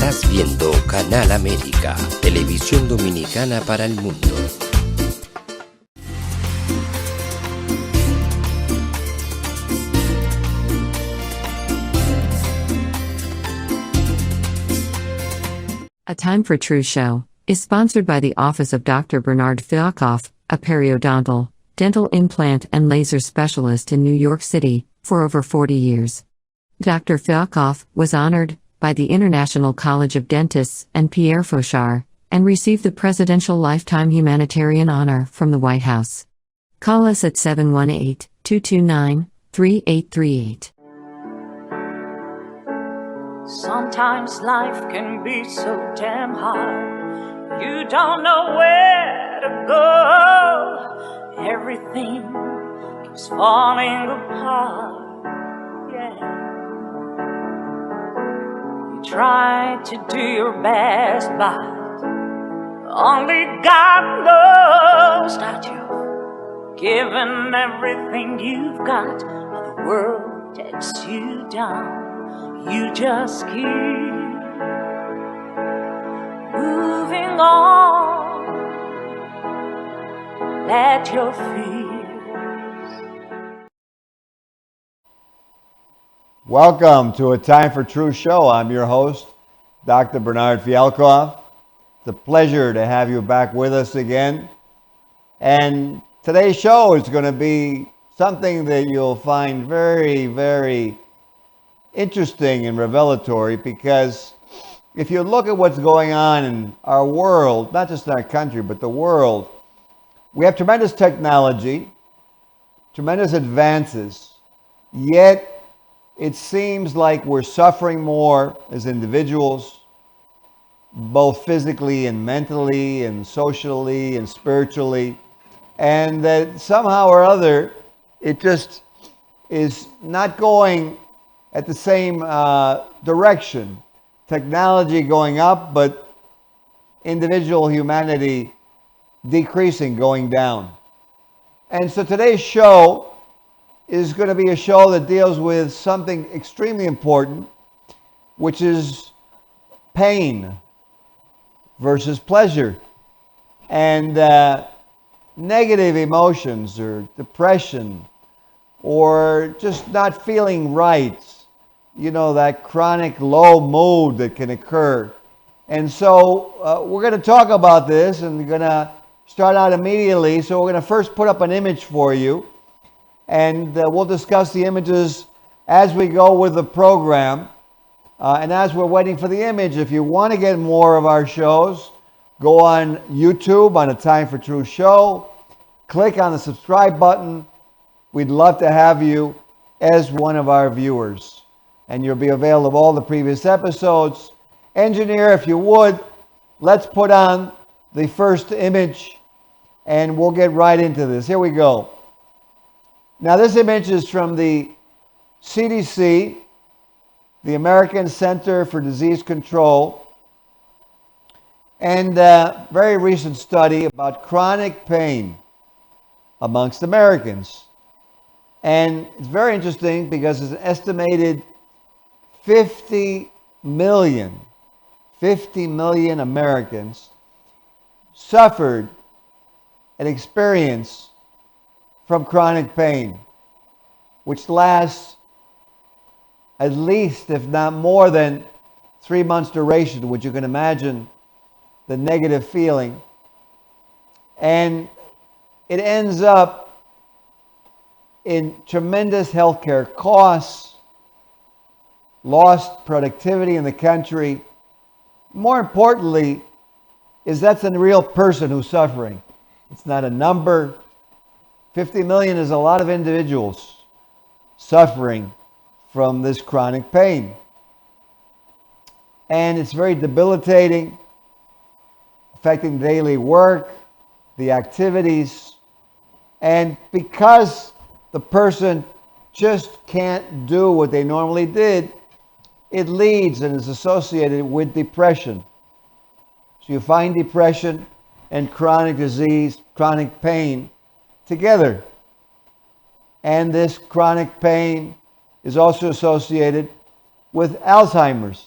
Estás viendo Canal América, televisión dominicana para el mundo. A Time for Truth show is sponsored by the Office of Dr. Bernard Fialkoff, a periodontal, dental implant and laser specialist in New York City, for over 40 years. Dr. Fialkoff was honored by the International College of Dentists and Pierre Fauchard, and received the Presidential Lifetime Humanitarian Honor from the White House. Call us at 718-229-3838. Sometimes life can be so damn hard. You don't know where to go. Everything keeps falling apart. Yeah. You try to do your best, but only God knows that you've given everything you've got, but the world takes you down. You just keep moving on. Let your fears. Welcome to A Time for Truth show. I'm your host, Dr. Bernard Fialkoff. It's a pleasure to have you back with us again. And today's show is going to be something that you'll find very, very interesting and revelatory, because if you look at what's going on in our world, not just in our country, but the world, we have tremendous technology, tremendous advances, yet it seems like we're suffering more as individuals, both physically and mentally and socially and spiritually, and that somehow or other it just is not going at the same direction. Technology going up, but individual humanity decreasing, going down. And so today's show is going to be a show that deals with something extremely important, which is pain versus pleasure, and negative emotions or depression or just not feeling right. You know, that chronic low mood that can occur. And so we're going to talk about this, and we're going to start out immediately. So we're going to first put up an image for you, and we'll discuss the images as we go with the program. And as we're waiting for the image, if you want to get more of our shows, go on YouTube on A Time for Truth show, click on the subscribe button. We'd love to have you as one of our viewers. And you'll be available of all the previous episodes. Engineer, if you would, let's put on the first image and we'll get right into this. Here we go. Now this image is from the CDC, the American Center for Disease Control, and a very recent study about chronic pain amongst Americans. And it's very interesting because it's an estimated 50 million Americans suffered and experienced from chronic pain, which lasts at least, if not more than 3 months duration, which you can imagine the negative feeling. And it ends up in tremendous healthcare costs, lost productivity in the country. More importantly, is that's a real person who's suffering. It's not a number. 50 million is a lot of individuals suffering from this chronic pain. And it's very debilitating, affecting daily work, the activities. And because the person just can't do what they normally did, it leads and is associated with depression. So you find depression and chronic disease, chronic pain together. And this chronic pain is also associated with Alzheimer's.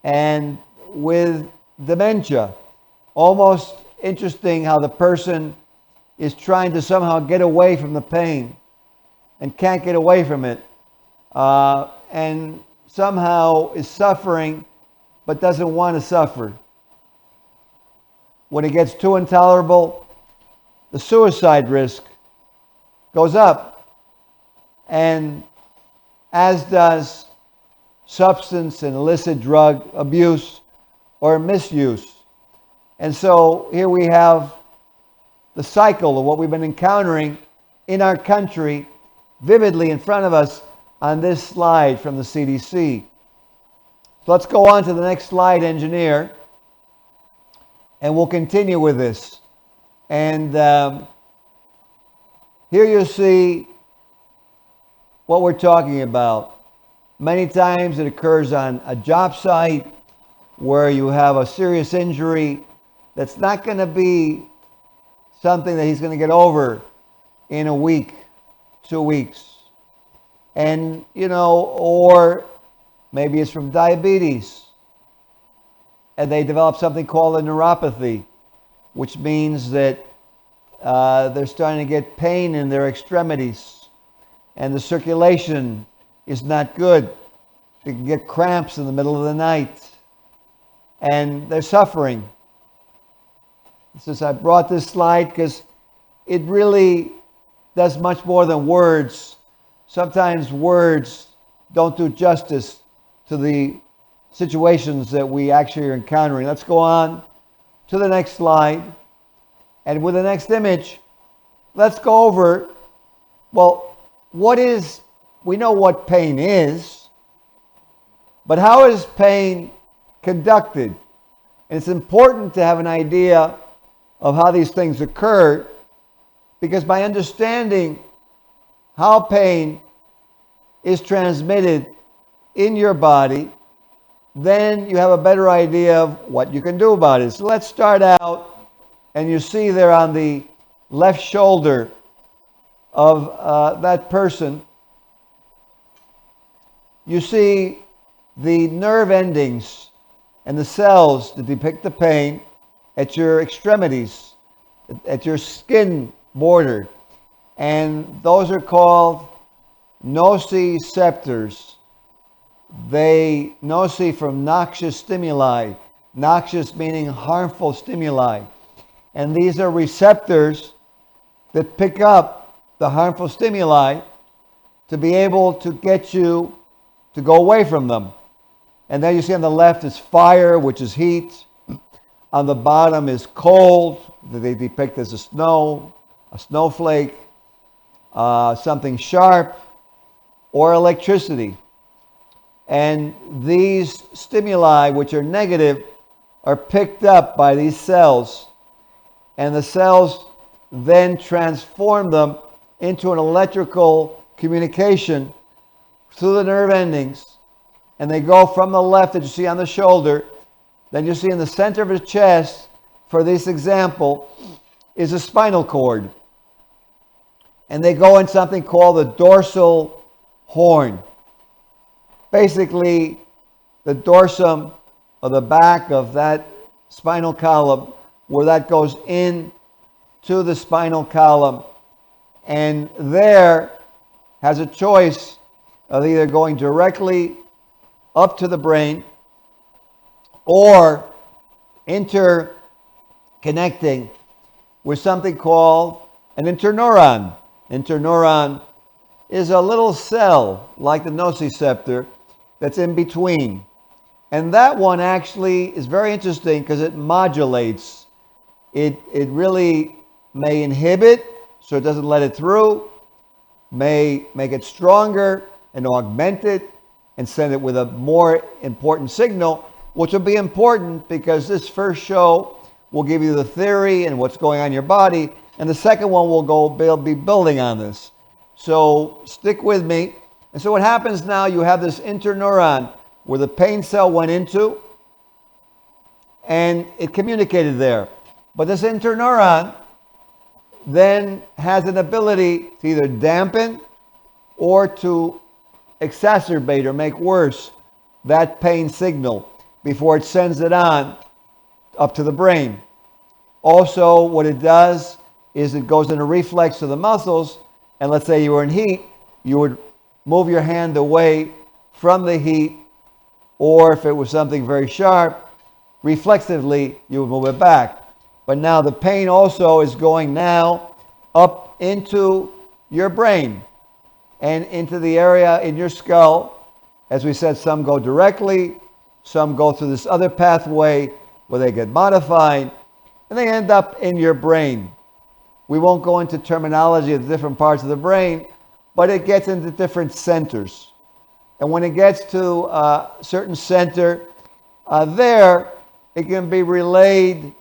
and with dementia. Almost interesting how the person is trying to somehow get away from the pain and can't get away from it, and somehow is suffering but doesn't want to suffer. When it gets too intolerable, the suicide risk goes up, and as does substance and illicit drug abuse or misuse. And so here we have the cycle of what we've been encountering in our country vividly in front of us on this slide from the CDC. So let's go on to the next slide, engineer, and we'll continue with this. And here you see what we're talking about. Many times it occurs on a job site where you have a serious injury that's not going to be something that he's going to get over in a week, 2 weeks. And, or maybe it's from diabetes, and they develop something called a neuropathy, which means that they're starting to get pain in their extremities, and the circulation is not good. They can get cramps in the middle of the night, and they're suffering. I brought this slide because it really does much more than words. Sometimes words don't do justice to the situations that we actually are encountering. Let's go on to the next slide. And with the next image, let's go over, we know what pain is, but how is pain conducted? And it's important to have an idea of how these things occur, because by understanding how pain is transmitted in your body, then you have a better idea of what you can do about it. So let's start out, and you see there on the left shoulder of that person, you see the nerve endings and the cells that depict the pain at your extremities, at your skin border. And those are called nociceptors. They noci from noxious stimuli, noxious meaning harmful stimuli. And these are receptors that pick up the harmful stimuli to be able to get you to go away from them. And then you see on the left is fire, which is heat. On the bottom is cold, that they depict as a snowflake, something sharp, or electricity. And these stimuli, which are negative, are picked up by these cells. And the cells then transform them into an electrical communication through the nerve endings. And they go from the left that you see on the shoulder. Then you see in the center of the chest, for this example, is a spinal cord. And they go in something called the dorsal horn. Basically, the dorsum, or the back of that spinal column, where that goes in to the spinal column, and there has a choice of either going directly up to the brain or interconnecting with something called an interneuron. Interneuron is a little cell like the nociceptor that's in between. And that one actually is very interesting because it modulates. It really may inhibit, so it doesn't let it through, may make it stronger and augment it and send it with a more important signal, which will be important because this first show will give you the theory and what's going on in your body, and the second one will be building on this. So stick with me. And so what happens now, you have this interneuron where the pain cell went into, and it communicated there. But this interneuron then has an ability to either dampen or to exacerbate or make worse that pain signal. before it sends it on up to the brain. Also, what it does is it goes in a reflex to the muscles, and let's say you were in heat, you would move your hand away from the heat, or if it was something very sharp, reflexively you would move it back. But now the pain also is going now up into your brain and into the area in your skull. As we said, some go directly, some go through this other pathway where they get modified, and they end up in your brain. We won't go into terminology of the different parts of the brain, but it gets into different centers. And when it gets to a certain center, there it can be relayed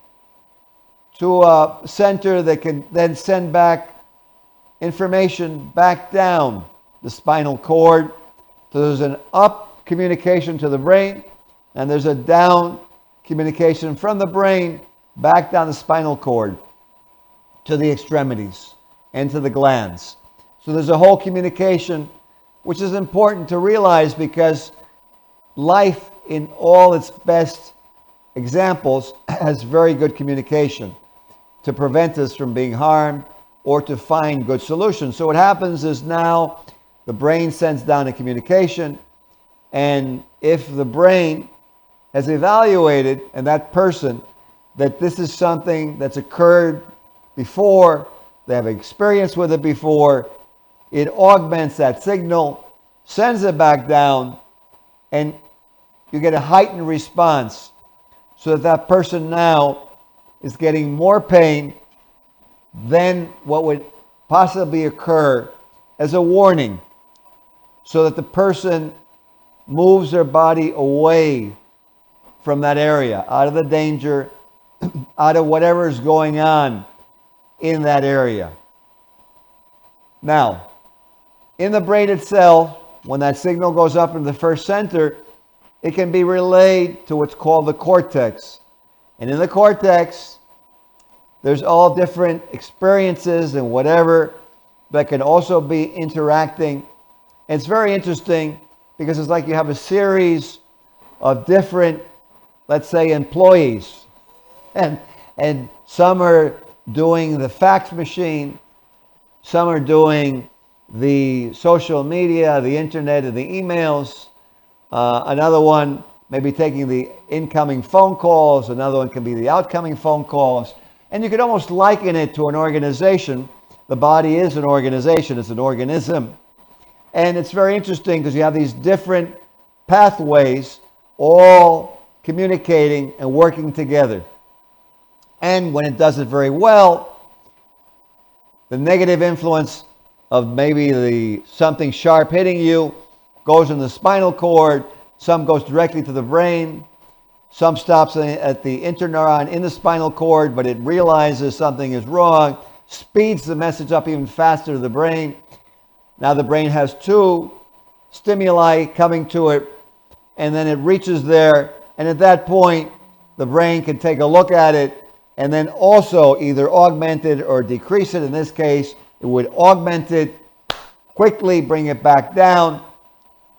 to a center that can then send back information back down the spinal cord. So there's an up communication to the brain, and there's a down communication from the brain back down the spinal cord to the extremities and to the glands. So there's a whole communication, which is important to realize, because life in all its best examples has very good communication to prevent us from being harmed or to find good solutions. So what happens is now the brain sends down a communication, and if the brain has evaluated, and that person, that this is something that's occurred before, they have experience with it before, it augments that signal, sends it back down, and you get a heightened response, so that that person now is getting more pain than what would possibly occur as a warning, so that the person moves their body away from that area, out of the danger, out of whatever is going on in that area. Now, in the brain itself, when that signal goes up in the first center, it can be relayed to what's called the cortex. And in the cortex, there's all different experiences and whatever that can also be interacting. And it's very interesting because it's like you have a series of different, let's say, employees. And some are doing the fax machine, some are doing the social media, the internet, and the emails. Another one may be taking the incoming phone calls. Another one can be the outgoing phone calls. And you could almost liken it to an organization. The body is an organization. It's an organism. And it's very interesting because you have these different pathways all communicating and working together. And when it does it very well, the negative influence of maybe something sharp hitting you goes in the spinal cord, some goes directly to the brain, some stops at the interneuron in the spinal cord, but it realizes something is wrong, speeds the message up even faster to the brain. Now the brain has two stimuli coming to it, and then it reaches there, and at that point, the brain can take a look at it and then also either augment it or decrease it. In this case, it would augment it, quickly bring it back down,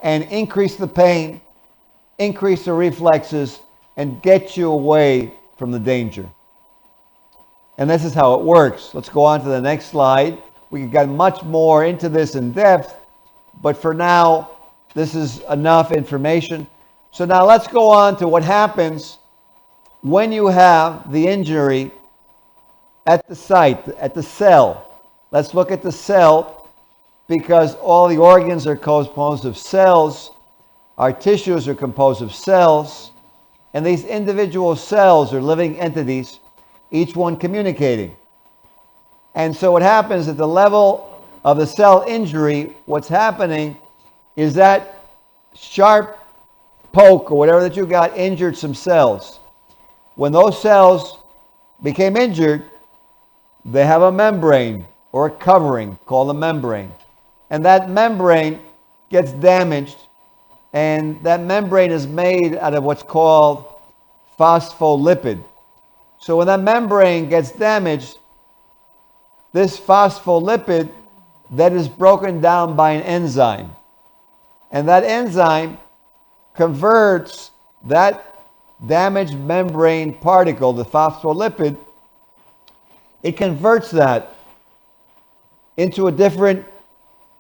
and increase the pain, increase the reflexes, and get you away from the danger. And this is how it works. Let's go on to the next slide. We can get much more into this in depth, but for now, this is enough information. So now let's go on to what happens when you have the injury at the site, at the cell. Let's look at the cell, because all the organs are composed of cells, our tissues are composed of cells, and these individual cells are living entities, each one communicating. And so what happens at the level of the cell injury, what's happening is that sharp poke or whatever that you got injured some cells. When those cells became injured, they have a membrane or a covering called a membrane. And that membrane gets damaged, and that membrane is made out of what's called phospholipid. So when that membrane gets damaged, this phospholipid that is broken down by an enzyme. And that enzyme converts that damaged membrane particle, the phospholipid, it converts that into a different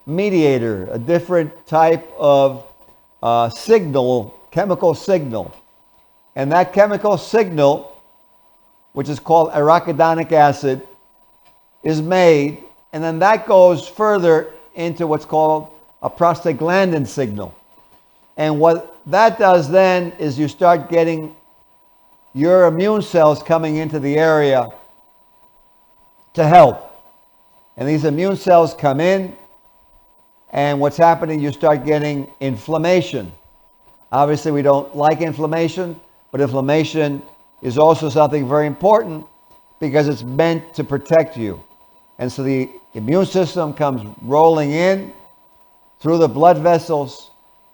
mediator, a different type of signal, chemical signal. And that chemical signal, which is called arachidonic acid, is made, and then that goes further into what's called a prostaglandin signal. And what that does then is you start getting your immune cells coming into the area to help. And these immune cells come in, and what's happening, you start getting inflammation. Obviously, we don't like inflammation, but inflammation is also something very important because it's meant to protect you. And so the immune system comes rolling in through the blood vessels,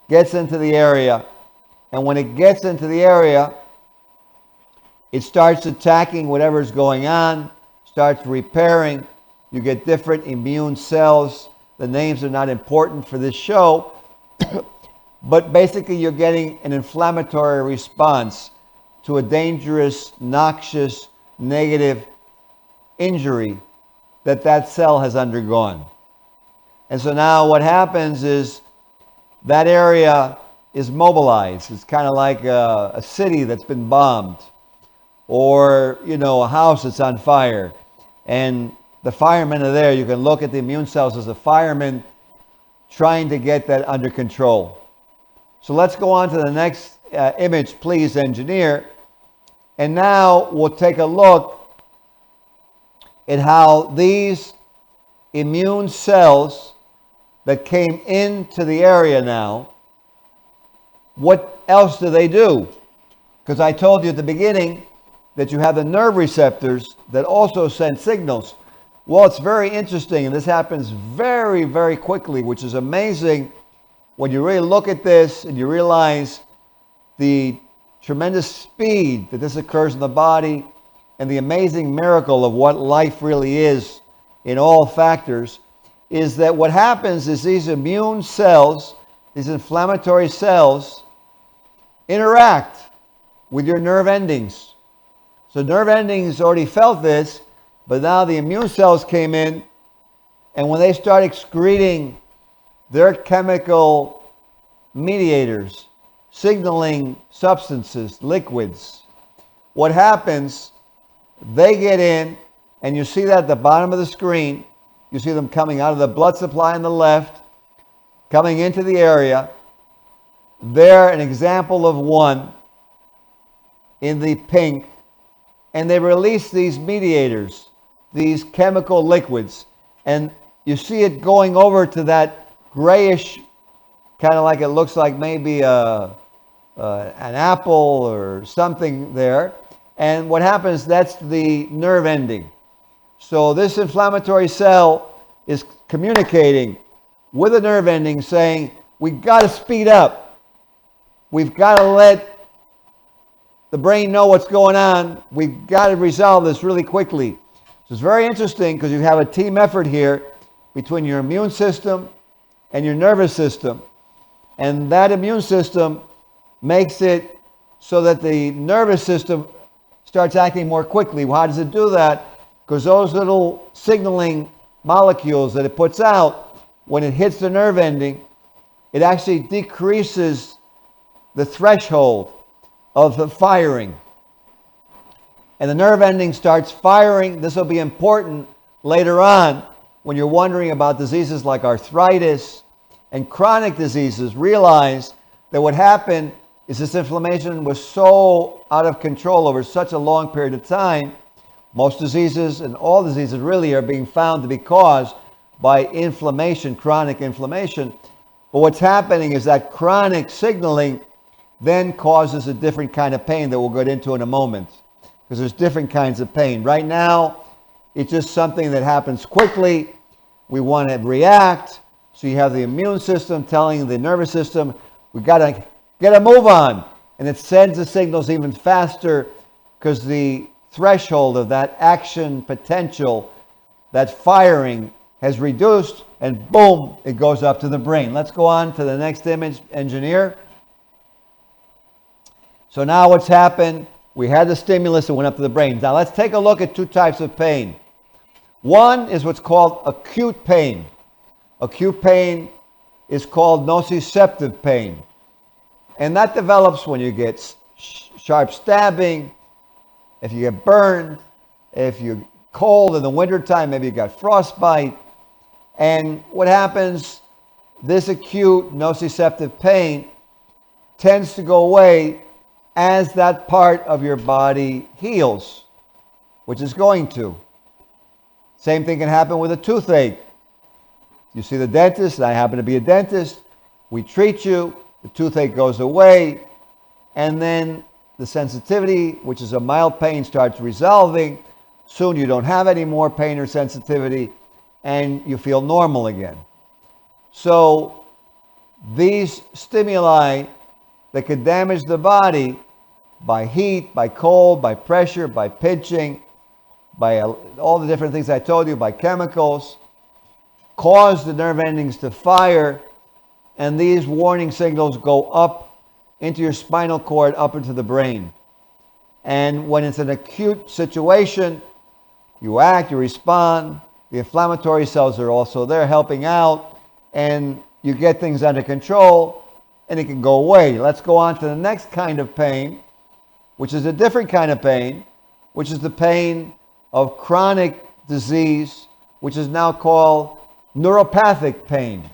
gets into the area, and when it gets into the area, it starts attacking whatever's going on, starts repairing. You get different immune cells. The names are not important for this show, but basically you're getting an inflammatory response to a dangerous, noxious, negative injury that cell has undergone. And so now what happens is that area is mobilized. It's kind of like a city that's been bombed, or a house that's on fire, and the firemen are there. You can look at the immune cells as a fireman trying to get that under control. So let's go on to the next image, please, engineer. And now we'll take a look at how these immune cells that came into the area now, what else do they do? Because I told you at the beginning that you have the nerve receptors that also send signals. Well, it's very interesting, and this happens very, very quickly, which is amazing when you really look at this and you realize the tremendous speed that this occurs in the body and the amazing miracle of what life really is in all factors, is that what happens is these immune cells, these inflammatory cells, interact with your nerve endings. So nerve endings already felt this, but now the immune cells came in, and when they start excreting their chemical mediators, signaling substances, liquids, what happens, they get in, and you see that at the bottom of the screen. You see them coming out of the blood supply on the left, coming into the area. They're an example of one in the pink, and they release these mediators, these chemical liquids, and you see it going over to that grayish, kind of like it looks like maybe an apple or something there. And what happens, that's the nerve ending. So this inflammatory cell is communicating with a nerve ending saying, we've got to speed up. We've got to let the brain know what's going on. We've got to resolve this really quickly. So it's very interesting because you have a team effort here between your immune system and your nervous system. And that immune system makes it so that the nervous system starts acting more quickly. Well, how does it do that? Because those little signaling molecules that it puts out, when it hits the nerve ending, it actually decreases the threshold of the firing. And the nerve ending starts firing. This will be important later on when you're wondering about diseases like arthritis and chronic diseases. Realize that what happened is this inflammation was so out of control over such a long period of time. Most diseases and all diseases really are being found to be caused by inflammation, chronic inflammation. But what's happening is that chronic signaling then causes a different kind of pain that we'll get into in a moment, because there's different kinds of pain. Right now, it's just something that happens quickly. We want to react. So you have the immune system telling the nervous system, we've got to get a move on. And it sends the signals even faster because the threshold of that action potential, that firing, has reduced, and boom, it goes up to the brain. Let's go on to the next image, engineer. So now what's happened? We had the stimulus that went up to the brain. Now let's take a look at two types of pain. One is what's called acute pain. Acute pain is called nociceptive pain. And that develops when you get sharp stabbing, if you get burned, if you're cold in the wintertime, maybe you got frostbite. And what happens, this acute nociceptive pain tends to go away as that part of your body heals, which is going to. Same thing can happen with a toothache. You see the dentist, and I happen to be a dentist. We treat you, the toothache goes away, and then the sensitivity, which is a mild pain, starts resolving. Soon you don't have any more pain or sensitivity, and you feel normal again. So these stimuli that could damage the body by heat, by cold, by pressure, by pinching, by all the different things I told you, by chemicals, cause the nerve endings to fire, and these warning signals go up into your spinal cord, up into the brain. And when it's an acute situation, you act, you respond, the inflammatory cells are also there helping out, and you get things under control, and it can go away. Let's go on to the next kind of pain, which is a different kind of pain, which is the pain of chronic disease, which is now called neuropathic pain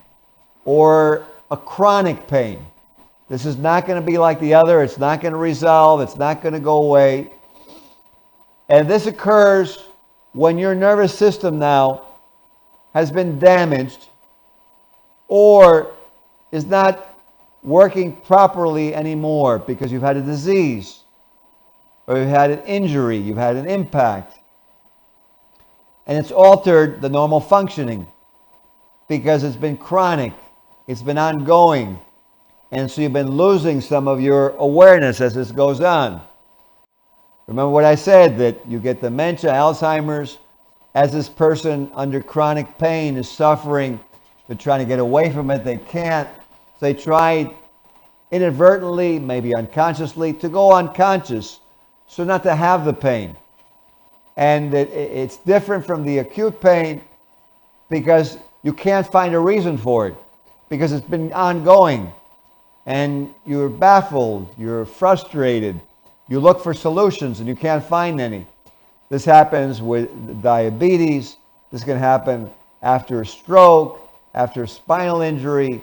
or a chronic pain. This is not going to be like the other. It's not going to resolve. It's not going to go away. And this occurs when your nervous system now has been damaged or is not working properly anymore because you've had a disease or you've had an injury, you've had an impact, and it's altered the normal functioning because it's been chronic, it's been ongoing, and so you've been losing some of your awareness as this goes on. Remember what I said, that you get dementia, Alzheimer's, as this person under chronic pain is suffering, they're trying to get away from it, they can't. So they try inadvertently, maybe unconsciously, to go unconscious, so not to have the pain. And it's different from the acute pain because you can't find a reason for it, because it's been ongoing. And you're baffled, you're frustrated, you look for solutions and you can't find any. This happens with diabetes, this can happen after a stroke, after a spinal injury,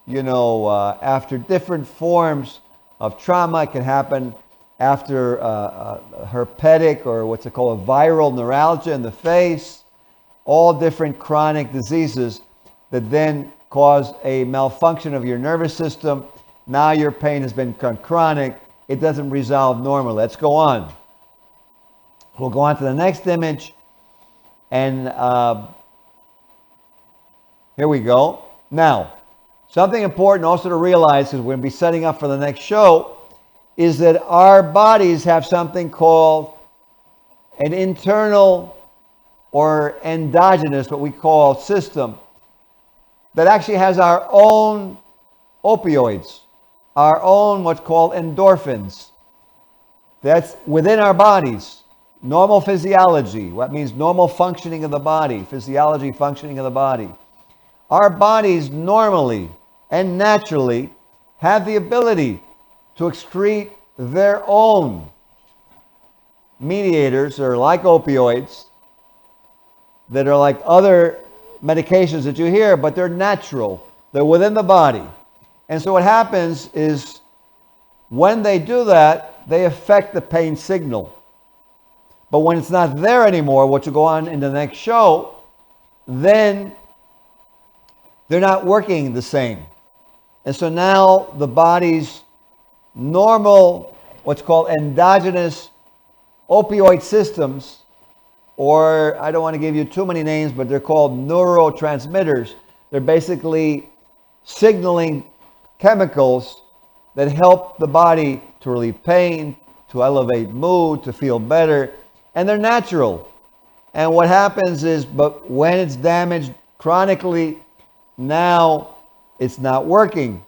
after different forms of trauma. It can happen after herpetic, or what's it called, a viral neuralgia in the face, all different chronic diseases that then cause a malfunction of your nervous system. Now your pain has become chronic. It doesn't resolve normally. Let's go on. We'll go on to the next image. And here we go. Now, something important also to realize, because we're going to be setting up for the next show, is that our bodies have something called an internal or endogenous, what we call, system that actually has our own opioids, our own what's called endorphins. That's within our bodies. Normal physiology, what means normal functioning of the body, physiology, functioning of the body. Our bodies normally and naturally have the ability to excrete their own mediators, or like opioids, that are like other medications that you hear, but they're natural. They're within the body. And so what happens is when they do that, they affect the pain signal. But when it's not there anymore, which will go on in the next show, then they're not working the same. And so now the body's normal, what's called endogenous opioid systems, or I don't want to give you too many names, but they're called neurotransmitters. They're basically signaling chemicals that help the body to relieve pain, to elevate mood, to feel better, and they're natural. And what happens is, but when it's damaged chronically, now it's not working.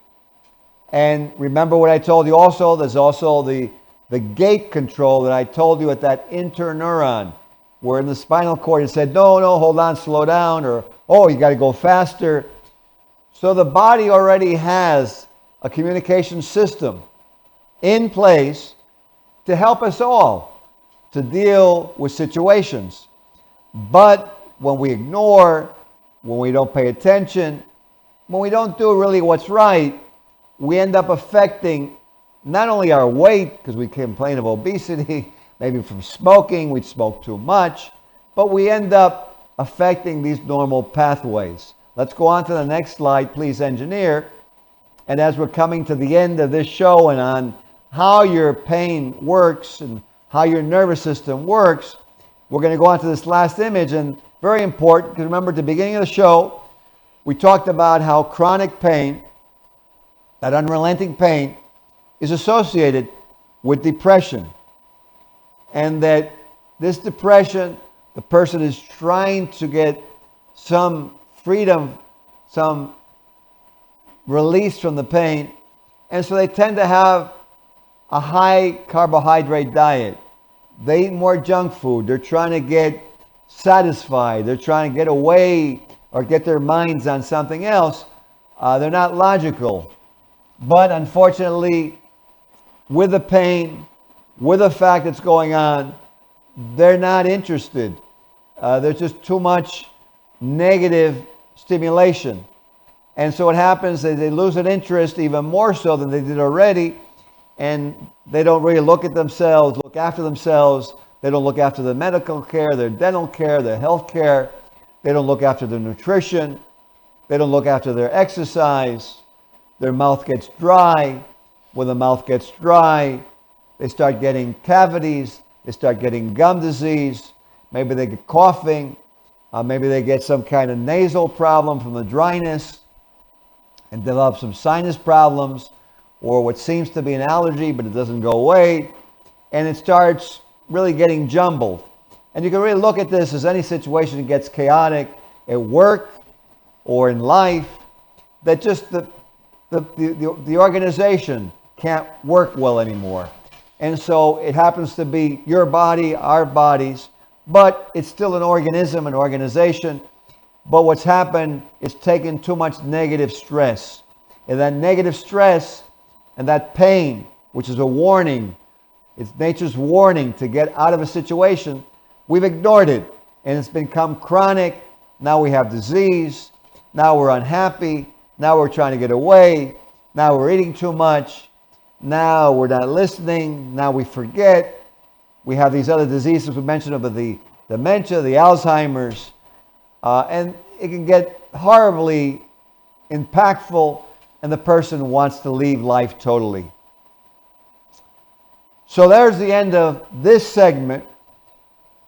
And remember what I told you also, there's also the gate control that I told you at that interneuron, where in the spinal cord it said, no, hold on, slow down, or, oh, you got to go faster. So the body already has a communication system in place to help us all to deal with situations. But when we ignore, when we don't pay attention, when we don't do really what's right, we end up affecting not only our weight, because we complain of obesity, maybe from smoking, we smoke too much, but we end up affecting these normal pathways. Let's go on to the next slide, please, engineer. And as we're coming to the end of this show and on how your pain works and how your nervous system works, we're going to go on to this last image. And very important, because remember at the beginning of the show, we talked about how chronic pain, that unrelenting pain, is associated with depression. And that this depression, the person is trying to get some freedom, some release from the pain. And so they tend to have a high carbohydrate diet. They eat more junk food. They're trying to get satisfied. They're trying to get away or get their minds on something else. They're not logical. But unfortunately, with the pain, with the fact that's going on, they're not interested. There's just too much negative stimulation. And so what happens is they lose an interest even more so than they did already, and they don't really look at themselves, look after themselves. They don't look after their medical care, their dental care, their health care. They don't look after their nutrition. They don't look after their exercise. Their mouth gets dry. When the mouth gets dry, they start getting cavities. They start getting gum disease. Maybe they get coughing. Maybe they get some kind of nasal problem from the dryness and develop some sinus problems, or what seems to be an allergy, but it doesn't go away. And it starts really getting jumbled. And you can really look at this as any situation that gets chaotic at work or in life, that just the organization can't work well anymore. And so it happens to be your body, our bodies, but it's still an organism, an organization. But what's happened is taken too much negative stress. And that negative stress and that pain, which is a warning, it's nature's warning to get out of a situation, we've ignored it. And it's become chronic. Now we have disease. Now we're unhappy. Now we're trying to get away. Now we're eating too much. Now we're not listening. Now we forget. We have these other diseases we mentioned about the dementia, the Alzheimer's, and it can get horribly impactful, and the person wants to leave life totally. So there's the end of this segment,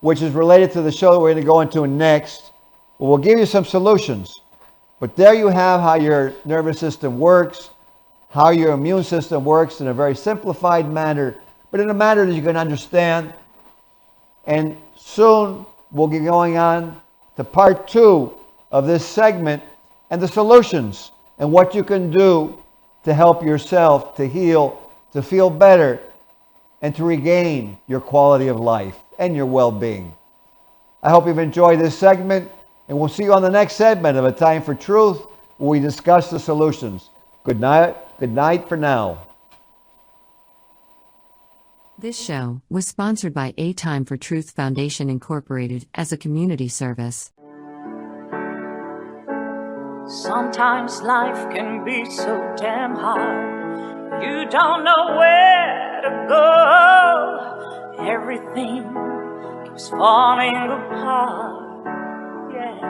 which is related to the show that we're going to go into next. We'll give you some solutions. But there you have how your nervous system works, how your immune system works in a very simplified manner, but in a manner that you can understand. And soon we'll be going on to part 2 of this segment and the solutions and what you can do to help yourself to heal, to feel better, and to regain your quality of life and your well-being. I hope you've enjoyed this segment, and we'll see you on the next segment of A Time for Truth, where we discuss the solutions. Good night for now. This show was sponsored by A Time for Truth Foundation Incorporated as a community service. Sometimes life can be so damn hard. You don't know where to go. Everything keeps falling apart. Yeah.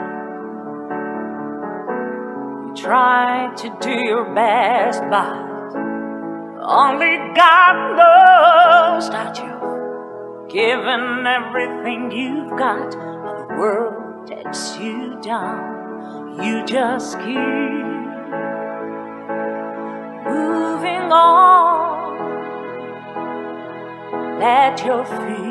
You try to do your best, but only God knows that you've given everything you've got. The world takes you down. You just keep moving on. Let your feet